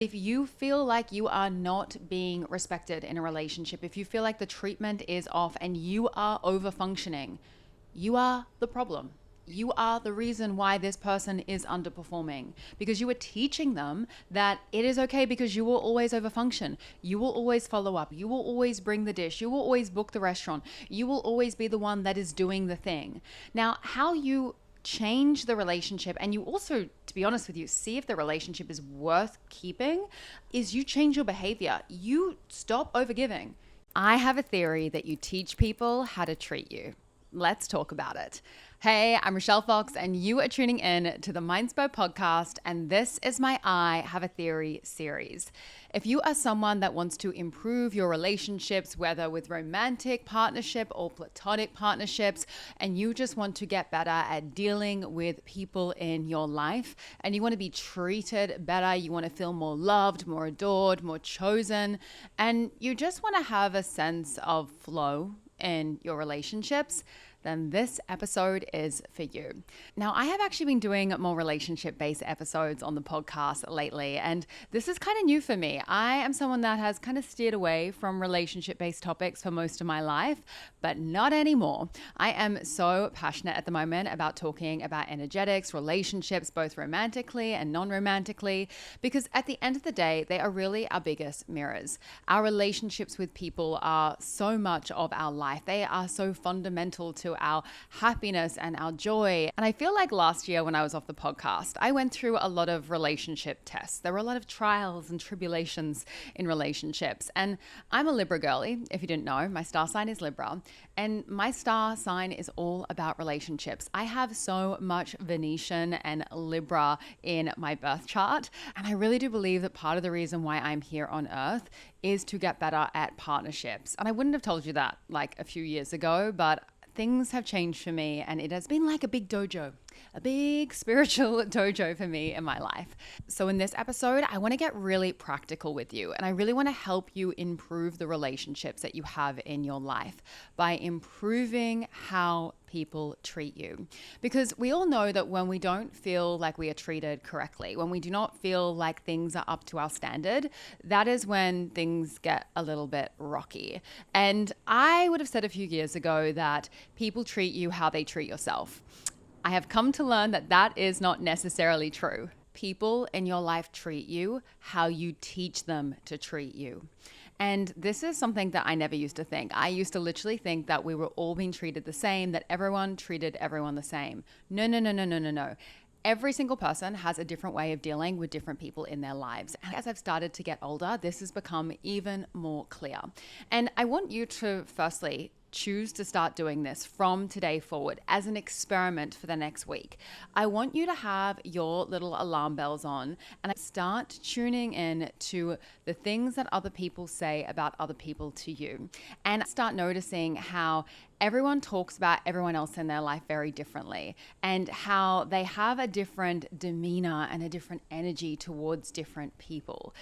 If you feel like you are not being respected in a relationship, if you feel like the treatment is off and you are over functioning, you are the problem. You are the reason why this person is underperforming, because you are teaching them that it is okay because you will always overfunction. You will always follow up. You will always bring the dish. You will always book the restaurant. You will always be the one that is doing the thing. Now, how you change the relationship, and you also, to be honest with you, see if the relationship is worth keeping, is you change your behavior. You stop overgiving. I have a theory that you teach people how to treat you. Let's talk about it. Hey, I'm Rochelle Fox, and you are tuning in to the Mindspo podcast, and this is my I Have a Theory series. If you are someone that wants to improve your relationships, whether with romantic partnership or platonic partnerships, and you just want to get better at dealing with people in your life, and you want to be treated better, you want to feel more loved, more adored, more chosen, and you just want to have a sense of flow in your relationships, then this episode is for you. Now, I have actually been doing more relationship-based episodes on the podcast lately, and this is kind of new for me. I am someone that has kind of steered away from relationship-based topics for most of my life, but not anymore. I am so passionate at the moment about talking about energetics, relationships, both romantically and non-romantically, because at the end of the day, they are really our biggest mirrors. Our relationships with people are so much of our life. They are so fundamental to our happiness and our joy. And I feel like last year when I was off the podcast, I went through a lot of relationship tests. There were a lot of trials and tribulations in relationships. And I'm a Libra girly, if you didn't know. My star sign is Libra. And my star sign is all about relationships. I have so much Venetian and Libra in my birth chart. And I really do believe that part of the reason why I'm here on Earth is to get better at partnerships. And I wouldn't have told you that like a few years ago, but things have changed for me, and it has been like a big dojo, a big spiritual dojo for me in my life. So in this episode, I want to get really practical with you, and I really want to help you improve the relationships that you have in your life by improving how people treat you. Because we all know that when we don't feel like we are treated correctly, when we do not feel like things are up to our standard, that is when things get a little bit rocky. And I would have said a few years ago that people treat you how they treat yourself. I have come to learn that that is not necessarily true. People in your life treat you how you teach them to treat you. And this is something that I never used to think. I used to literally think that we were all being treated the same, that everyone treated everyone the same. No. Every single person has a different way of dealing with different people in their lives. And as I've started to get older, this has become even more clear. And I want you to firstly choose to start doing this from today forward as an experiment for the next week. I want you to have your little alarm bells on and start tuning in to the things that other people say about other people to you, and start noticing how everyone talks about everyone else in their life very differently, and how they have a different demeanor and a different energy towards different people.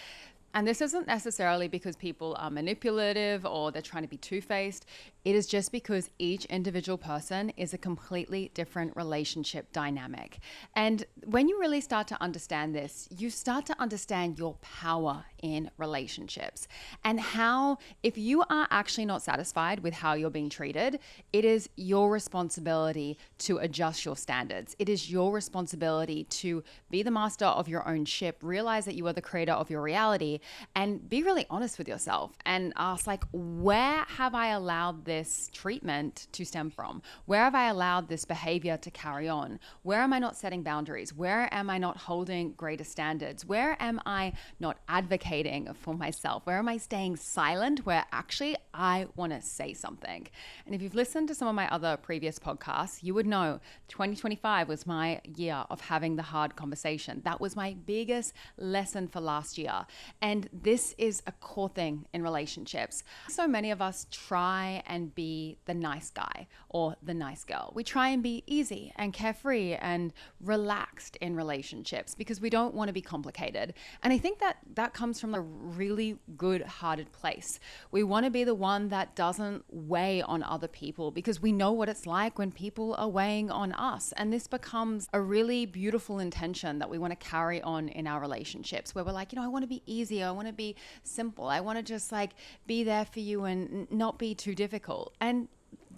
And this isn't necessarily because people are manipulative or they're trying to be two-faced. It is just because each individual person is a completely different relationship dynamic. And when you really start to understand this, you start to understand your power in relationships and how, if you are actually not satisfied with how you're being treated, it is your responsibility to adjust your standards. It is your responsibility to be the master of your own ship, realize that you are the creator of your reality, and be really honest with yourself and ask, like, where have I allowed this treatment to stem from? Where have I allowed this behavior to carry on? Where am I not setting boundaries? Where am I not holding greater standards? Where am I not advocating for myself? Where am I staying silent where actually I want to say something? And if you've listened to some of my other previous podcasts, you would know 2025 was my year of having the hard conversation. That was my biggest lesson for last year. And this is a core thing in relationships. So many of us try and be the nice guy or the nice girl. We try and be easy and carefree and relaxed in relationships because we don't want to be complicated. And I think that comes from a really good-hearted place. We want to be the one that doesn't weigh on other people because we know what it's like when people are weighing on us. And this becomes a really beautiful intention that we want to carry on in our relationships, where we're like, I want to be easy. I want to be simple. I want to just like be there for you and not be too difficult. And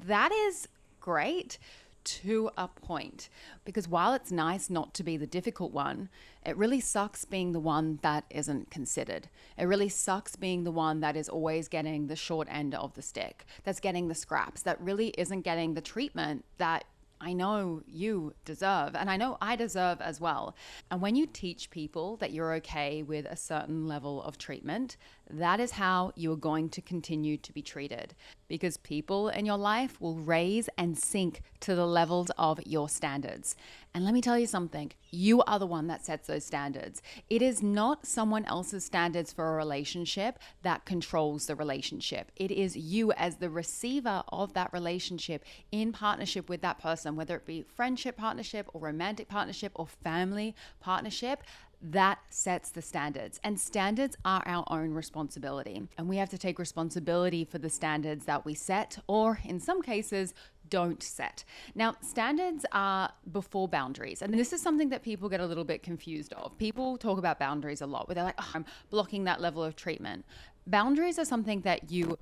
that is great to a point, because while it's nice not to be the difficult one, it really sucks being the one that isn't considered. It really sucks being the one that is always getting the short end of the stick, that's getting the scraps, that really isn't getting the treatment that I know you deserve, and I know I deserve as well. And when you teach people that you're okay with a certain level of treatment, that is how you are going to continue to be treated, because people in your life will raise and sink to the levels of your standards. And let me tell you something, you are the one that sets those standards. It is not someone else's standards for a relationship that controls the relationship. It is you as the receiver of that relationship in partnership with that person, whether it be friendship partnership or romantic partnership or family partnership. That sets the standards, and standards are our own responsibility. And we have to take responsibility for the standards that we set, or in some cases, don't set. Now, standards are before boundaries. And this is something that people get a little bit confused of. People talk about boundaries a lot, where they're like, I'm blocking that level of treatment. Boundaries are something that you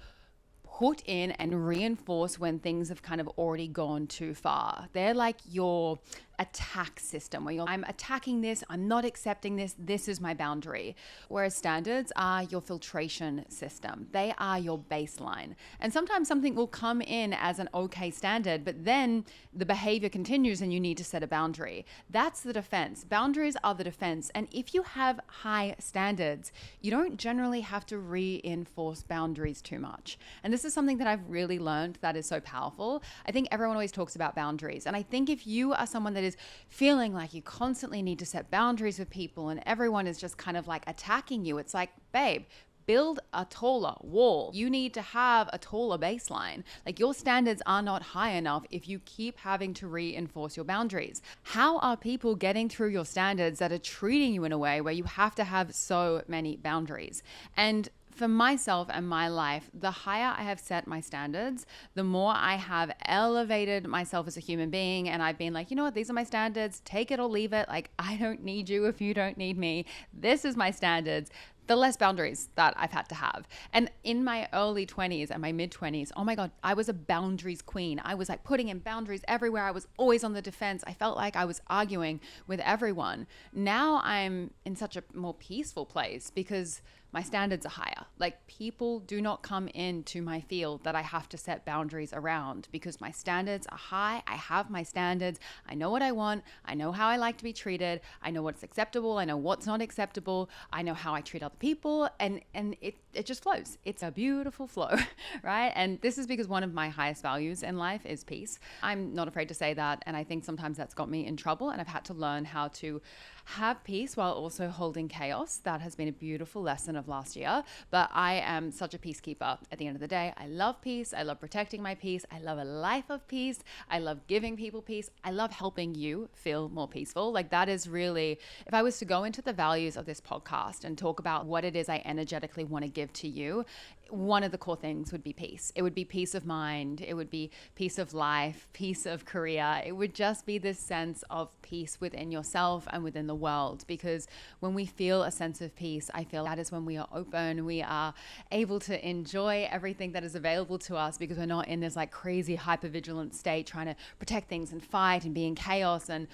put in and reinforce when things have kind of already gone too far. They're like your attack system, where I'm attacking this, I'm not accepting this, this is my boundary. Whereas standards are your filtration system. They are your baseline. And sometimes something will come in as an okay standard, but then the behavior continues and you need to set a boundary. That's the defense. Boundaries are the defense. And if you have high standards, you don't generally have to reinforce boundaries too much. And this is something that I've really learned that is so powerful. I think everyone always talks about boundaries. And I think if you are someone that is feeling like you constantly need to set boundaries with people and everyone is just kind of like attacking you, it's like, babe, build a taller wall. You need to have a taller baseline. Like, your standards are not high enough if you keep having to reinforce your boundaries. How are people getting through your standards that are treating you in a way where you have to have so many boundaries? And for myself and my life, the higher I have set my standards, the more I have elevated myself as a human being. And I've been like, you know what, these are my standards, take it or leave it. Like, I don't need you if you don't need me. This is my standards. The less boundaries that I've had to have. And in my early 20s and my mid 20s, oh my God, I was a boundaries queen. I was like putting in boundaries everywhere. I was always on the defense. I felt like I was arguing with everyone. Now I'm in such a more peaceful place because my standards are higher. Like, people do not come into my field that I have to set boundaries around because my standards are high. I have my standards. I know what I want. I know how I like to be treated. I know what's acceptable. I know what's not acceptable. I know how I treat other people. And it just flows. It's a beautiful flow, right? And this is because one of my highest values in life is peace. I'm not afraid to say that. And I think sometimes that's got me in trouble. And I've had to learn how to have peace while also holding chaos. That has been a beautiful lesson of last year. But I am such a peacekeeper at the end of the day. I love peace. I love protecting my peace. I love a life of peace. I love giving people peace. I love helping you feel more peaceful. Like, that is really, if I was to go into the values of this podcast and talk about what it is I energetically want to give to you, one of the core things would be peace. It would be peace of mind. It would be peace of life, peace of career. It would just be this sense of peace within yourself and within the world. Because when we feel a sense of peace, I feel that is when we are open. We are able to enjoy everything that is available to us because we're not in this like crazy hypervigilant state trying to protect things and fight and be in chaos and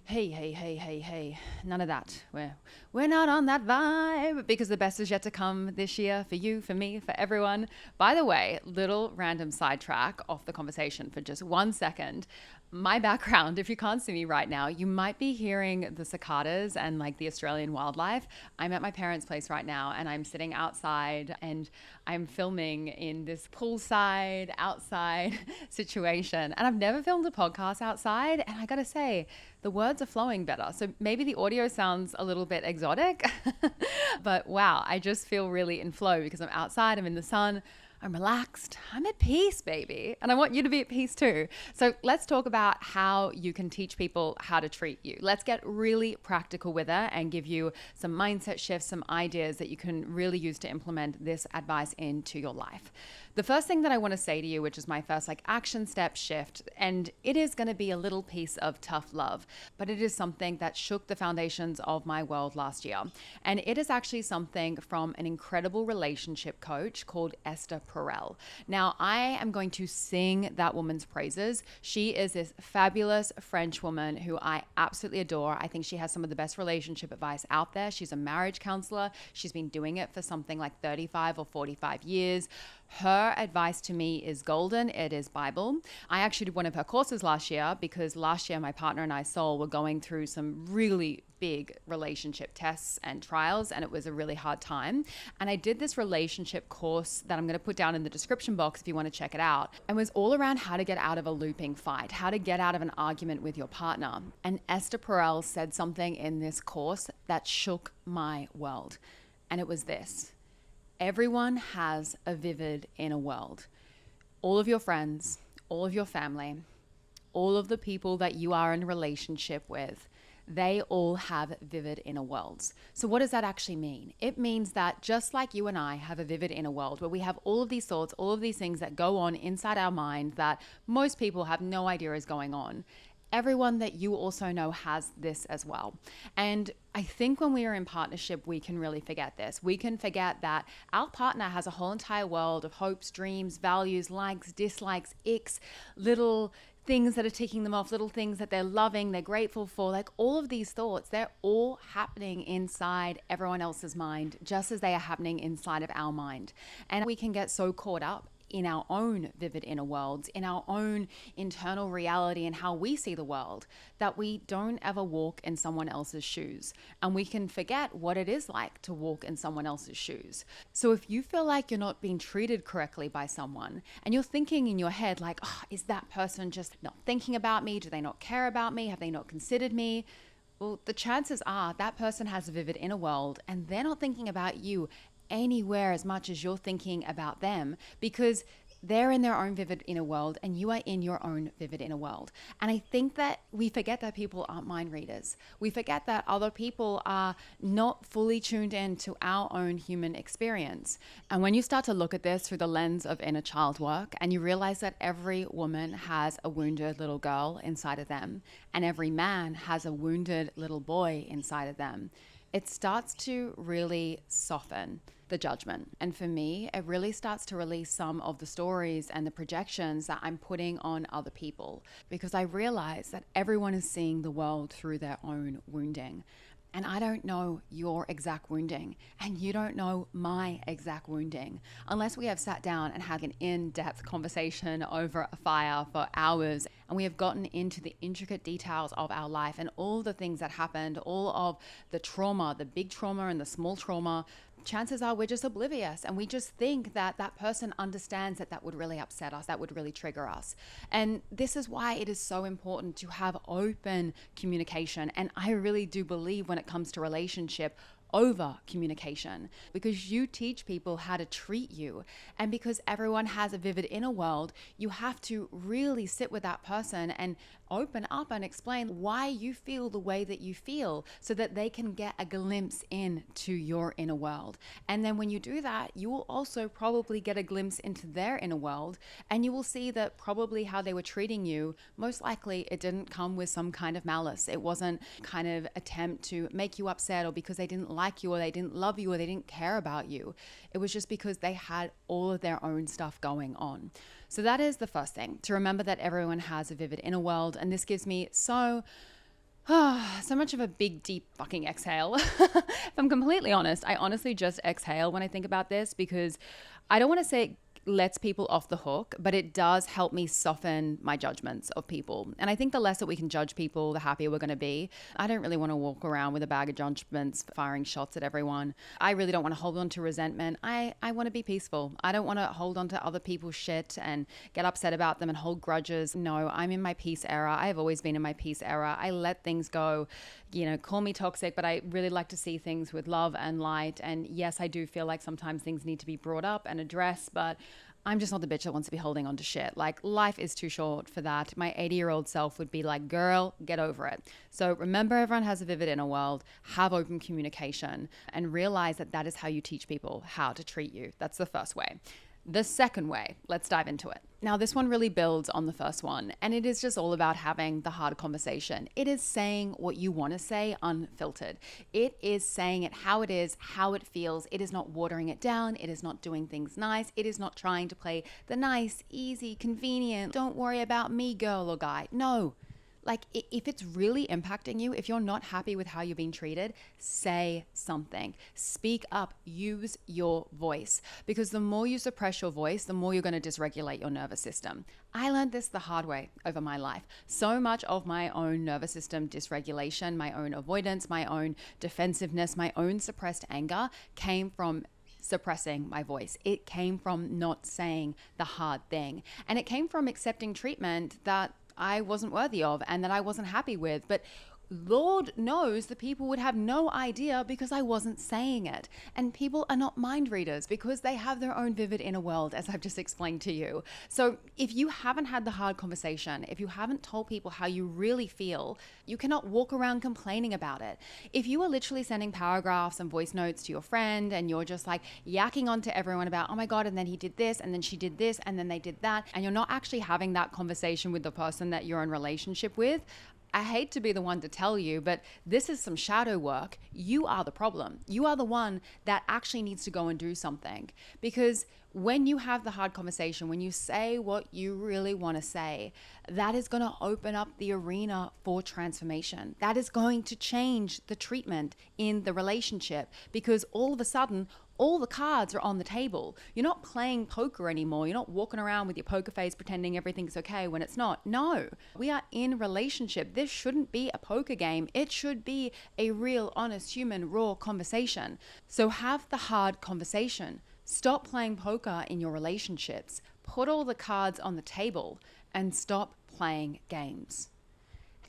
hey, none of that. We're not on that vibe because the best is yet to come this year for you, for me, for everyone. By the way, little random sidetrack off the conversation for just 1 second. My background, if you can't see me right now, you might be hearing the cicadas and like the Australian wildlife. I'm at my parents' place right now and I'm sitting outside and I'm filming in this poolside, outside situation. And I've never filmed a podcast outside. And I gotta say, the words are flowing better. So maybe the audio sounds a little bit exotic, but wow, I just feel really in flow because I'm outside, I'm in the sun, I'm relaxed, I'm at peace, baby. And I want you to be at peace too. So let's talk about how you can teach people how to treat you. Let's get really practical with it and give you some mindset shifts, some ideas that you can really use to implement this advice into your life. The first thing that I want to say to you, which is my first action step shift, and it is going to be a little piece of tough love, but it is something that shook the foundations of my world last year. And it is actually something from an incredible relationship coach called Esther Perel. Now, I am going to sing that woman's praises. She is this fabulous French woman who I absolutely adore. I think she has some of the best relationship advice out there. She's a marriage counselor. She's been doing it for something like 35 or 45 years. Her advice to me is golden. It is Bible. I actually did one of her courses last year because last year my partner and I, Sol, were going through some really big relationship tests and trials, and it was a really hard time. And I did this relationship course that I'm going to put down in the description box if you want to check it out. And was all around how to get out of a looping fight, how to get out of an argument with your partner. And Esther Perel said something in this course that shook my world. And it was this: everyone has a vivid inner world. All of your friends, all of your family, all of the people that you are in a relationship with, they all have vivid inner worlds. So what does that actually mean? It means that just like you and I have a vivid inner world where we have all of these thoughts, all of these things that go on inside our mind that most people have no idea is going on, everyone that you also know has this as well. And I think when we are in partnership, we can really forget this. We can forget that our partner has a whole entire world of hopes, dreams, values, likes, dislikes, icks, little things that are ticking them off, little things that they're loving, they're grateful for. All of these thoughts, they're all happening inside everyone else's mind, just as they are happening inside of our mind. And we can get so caught up in our own vivid inner worlds, in our own internal reality and how we see the world, that we don't ever walk in someone else's shoes. And we can forget what it is like to walk in someone else's shoes. So if you feel like you're not being treated correctly by someone, and you're thinking in your head is that person just not thinking about me? Do they not care about me? Have they not considered me? Well, the chances are that person has a vivid inner world and they're not thinking about you anywhere as much as you're thinking about them, because they're in their own vivid inner world and you are in your own vivid inner world. And I think that we forget that people aren't mind readers. We forget that other people are not fully tuned in to our own human experience. And when you start to look at this through the lens of inner child work, and you realize that every woman has a wounded little girl inside of them, and every man has a wounded little boy inside of them, it starts to really soften the judgment. And for me, it really starts to release some of the stories and the projections that I'm putting on other people, because I realize that everyone is seeing the world through their own wounding. And I don't know your exact wounding, and you don't know my exact wounding, unless we have sat down and had an in-depth conversation over a fire for hours, and we have gotten into the intricate details of our life and all the things that happened, all of the trauma, the big trauma and the small trauma. Chances are we're just oblivious, and we just think that that person understands that would really upset us, that would really trigger us. And this is why it is so important to have open communication. And I really do believe when it comes to relationship, over communication, because you teach people how to treat you. And because everyone has a vivid inner world, you have to really sit with that person and open up and explain why you feel the way that you feel, so that they can get a glimpse into your inner world. And then when you do that, you will also probably get a glimpse into their inner world, and you will see that probably how they were treating you, most likely it didn't come with some kind of malice. It wasn't kind of attempt to make you upset, or because they didn't like you, or they didn't love you, or they didn't care about you. It was just because they had all of their own stuff going on. So that is the first thing, to remember that everyone has a vivid inner world. And this gives me so much of a big, deep fucking exhale. If I'm completely honest, I honestly just exhale when I think about this, because I don't want to say lets people off the hook, but it does help me soften my judgments of people. And I think the less that we can judge people, the happier we're going to be. I don't really want to walk around with a bag of judgments, firing shots at everyone. I really don't want to hold on to resentment. I want to be peaceful. I don't want to hold on to other people's shit and get upset about them and hold grudges. No, I'm in my peace era. I have always been in my peace era. I let things go. Call me toxic, but I really like to see things with love and light. And yes, I do feel like sometimes things need to be brought up and addressed, but I'm just not the bitch that wants to be holding on to shit. Like, life is too short for that. My 80-year-old self would be like, girl, get over it. So remember, everyone has a vivid inner world. Have open communication and realize that that is how you teach people how to treat you. That's the first way. The second way, let's dive into it. Now, this one really builds on the first one, and it is just all about having the hard conversation. It is saying what you want to say unfiltered. It is saying it how it is, how it feels. It is not watering it down. It is not doing things nice. It is not trying to play the nice, easy, convenient, don't worry about me girl or guy. No. Like, if it's really impacting you, if you're not happy with how you're being treated, say something. Speak up. Use your voice. Because the more you suppress your voice, the more you're going to dysregulate your nervous system. I learned this the hard way over my life. So much of my own nervous system dysregulation, my own avoidance, my own defensiveness, my own suppressed anger came from suppressing my voice. It came from not saying the hard thing. And it came from accepting treatment that I wasn't worthy of and that I wasn't happy with. But Lord knows the people would have no idea because I wasn't saying it. And people are not mind readers because they have their own vivid inner world, as I've just explained to you. So if you haven't had the hard conversation, if you haven't told people how you really feel, you cannot walk around complaining about it. If you are literally sending paragraphs and voice notes to your friend and you're just like yakking on to everyone about, oh my God, and then he did this, and then she did this, and then they did that, and you're not actually having that conversation with the person that you're in relationship with, I hate to be the one to tell you, but this is some shadow work. You are the problem. You are the one that actually needs to go and do something. Because when you have the hard conversation, when you say what you really want to say, that is going to open up the arena for transformation. That is going to change the treatment in the relationship, because all of a sudden, all the cards are on the table. You're not playing poker anymore. You're not walking around with your poker face pretending everything's okay when it's not. No, we are in relationship. This shouldn't be a poker game. It should be a real, honest, human, raw conversation. So have the hard conversation. Stop playing poker in your relationships. Put all the cards on the table and stop playing games.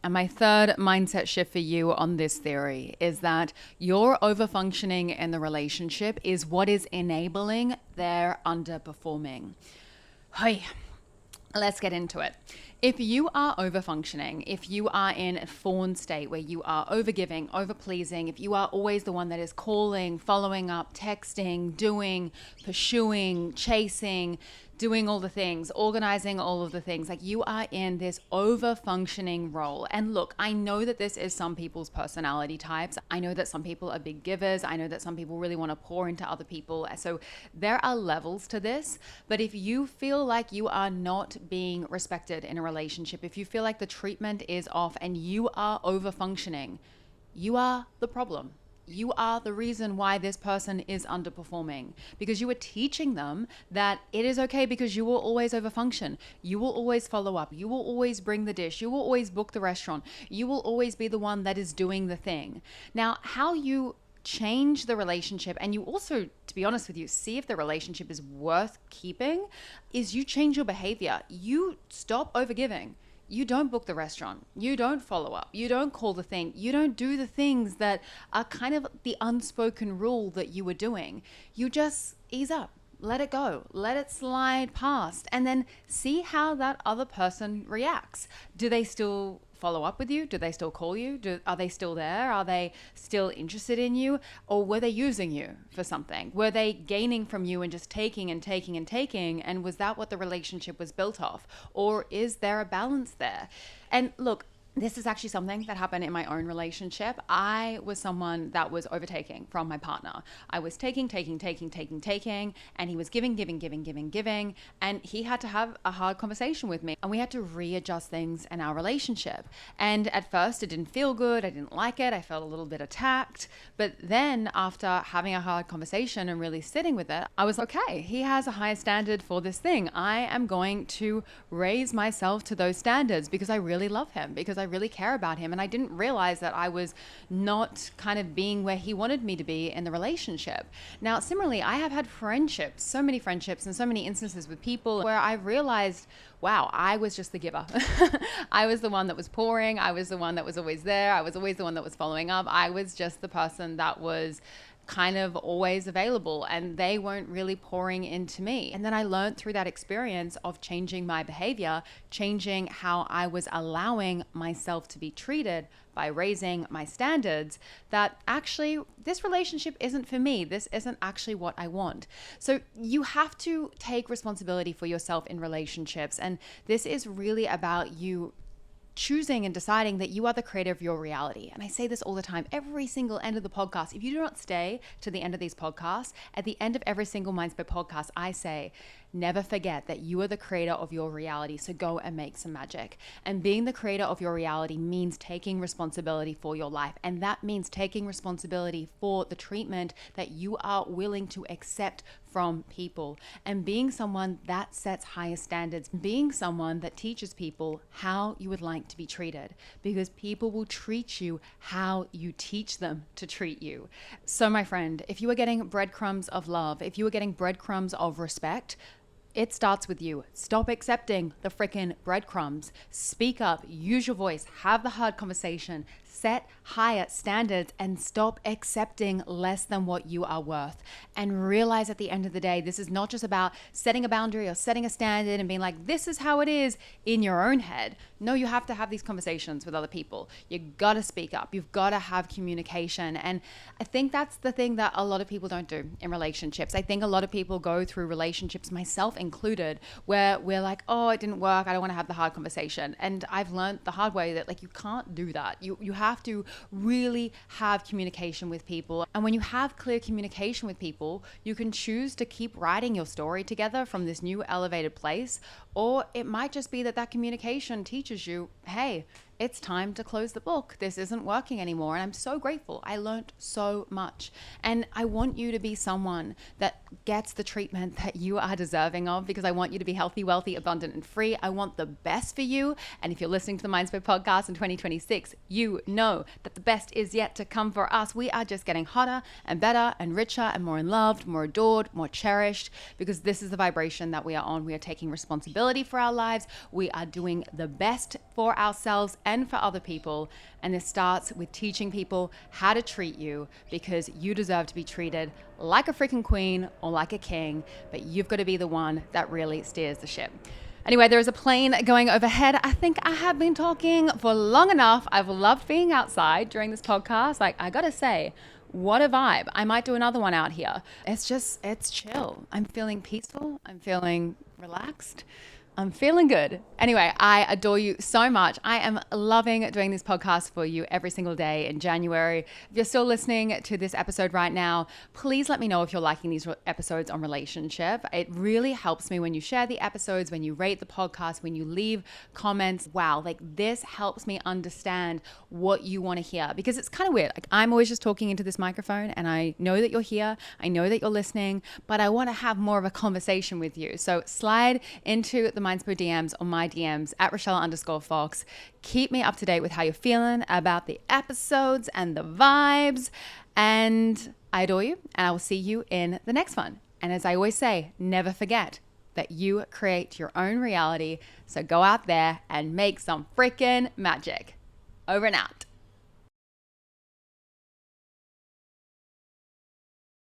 And my third mindset shift for you on this theory is that your overfunctioning in the relationship is what is enabling their underperforming. Hey, let's get into it. If you are overfunctioning, if you are in a fawn state where you are overgiving, overpleasing, if you are always the one that is calling, following up, texting, doing, pursuing, chasing, doing all the things, organizing all of the things, like you are in this over-functioning role. And look, I know that this is some people's personality types. I know that some people are big givers. I know that some people really want to pour into other people. So there are levels to this. But if you feel like you are not being respected in a relationship, if you feel like the treatment is off and you are over-functioning, you are the problem. You are the reason why this person is underperforming, because you are teaching them that it is okay because you will always overfunction. You will always follow up. You will always bring the dish. You will always book the restaurant. You will always be the one that is doing the thing. Now, how you change the relationship, and you also, to be honest with you, see if the relationship is worth keeping, is you change your behavior. You stop overgiving. You don't book the restaurant. You don't follow up. You don't call the thing. You don't do the things that are kind of the unspoken rule that you were doing. You just ease up, let it go, let it slide past, and then see how that other person reacts. Do they still follow up with you? Do they still call you? Are they still there? Are they still interested in you? Or were they using you for something? Were they gaining from you and just taking and taking and taking? And was that what the relationship was built off? Or is there a balance there? And look, this is actually something that happened in my own relationship. I was someone that was overtaking from my partner. I was taking, and he was giving. And he had to have a hard conversation with me. And we had to readjust things in our relationship. And at first, it didn't feel good. I didn't like it. I felt a little bit attacked. But then after having a hard conversation and really sitting with it, I was okay. He has a higher standard for this thing. I am going to raise myself to those standards because I really love him, because I really care about him. And I didn't realize that I was not kind of being where he wanted me to be in the relationship. Now, similarly, I have had friendships, so many friendships and so many instances with people where I realized, wow, I was just the giver. I was the one that was pouring. I was the one that was always there. I was always the one that was following up. I was just the person that was kind of always available, and they weren't really pouring into me. And then I learned through that experience of changing my behavior, changing how I was allowing myself to be treated by raising my standards, that actually this relationship isn't for me. This isn't actually what I want. So you have to take responsibility for yourself in relationships. And this is really about you choosing and deciding that you are the creator of your reality. And I say this all the time, every single end of the podcast. If you do not stay to the end of these podcasts, at the end of every single Mindspo podcast, I say, never forget that you are the creator of your reality. So go and make some magic. And being the creator of your reality means taking responsibility for your life. And that means taking responsibility for the treatment that you are willing to accept from people, and being someone that sets higher standards, being someone that teaches people how you would like to be treated, because people will treat you how you teach them to treat you. So my friend, if you are getting breadcrumbs of love, if you are getting breadcrumbs of respect, it starts with you. Stop accepting the freaking breadcrumbs. Speak up, use your voice, have the hard conversation, set higher standards, and stop accepting less than what you are worth. And realize at the end of the day, this is not just about setting a boundary or setting a standard and being like, this is how it is in your own head. No, you have to have these conversations with other people. You gotta speak up. You've gotta have communication. And I think that's the thing that a lot of people don't do in relationships. I think a lot of people go through relationships, myself included, where we're like, oh, it didn't work. I don't want to have the hard conversation. And I've learned the hard way that like, you can't do that. You have to really have communication with people. And when you have clear communication with people, you can choose to keep writing your story together from this new elevated place. Or it might just be that that communication teaches you, hey, it's time to close the book. This isn't working anymore. And I'm so grateful. I learned so much. And I want you to be someone that gets the treatment that you are deserving of, because I want you to be healthy, wealthy, abundant, and free. I want the best for you. And if you're listening to the Mindspo podcast in 2026, you know that the best is yet to come for us. We are just getting hotter and better and richer and more loved, more adored, more cherished, because this is the vibration that we are on. We are taking responsibility for our lives. We are doing the best for ourselves and for other people. And this starts with teaching people how to treat you, because you deserve to be treated like a freaking queen or like a king, but you've got to be the one that really steers the ship. Anyway, there is a plane going overhead. I think I have been talking for long enough. I've loved being outside during this podcast. Like, I gotta say, what a vibe. I might do another one out here. It's chill. I'm feeling peaceful. I'm feeling relaxed. I'm feeling good. Anyway, I adore you so much. I am loving doing this podcast for you every single day in January. If you're still listening to this episode right now, please let me know if you're liking these episodes on relationship. It really helps me when you share the episodes, when you rate the podcast, when you leave comments. Wow, like this helps me understand what you want to hear, because it's kind of weird. Like, I'm always just talking into this microphone, and I know that you're here. I know that you're listening, but I want to have more of a conversation with you. So slide into the Mindspo DMs or my DMs at Rochelle_Fox. Keep me up to date with how you're feeling about the episodes and the vibes. And I adore you, and I will see you in the next one. And as I always say, never forget that you create your own reality. So go out there and make some freaking magic. Over and out.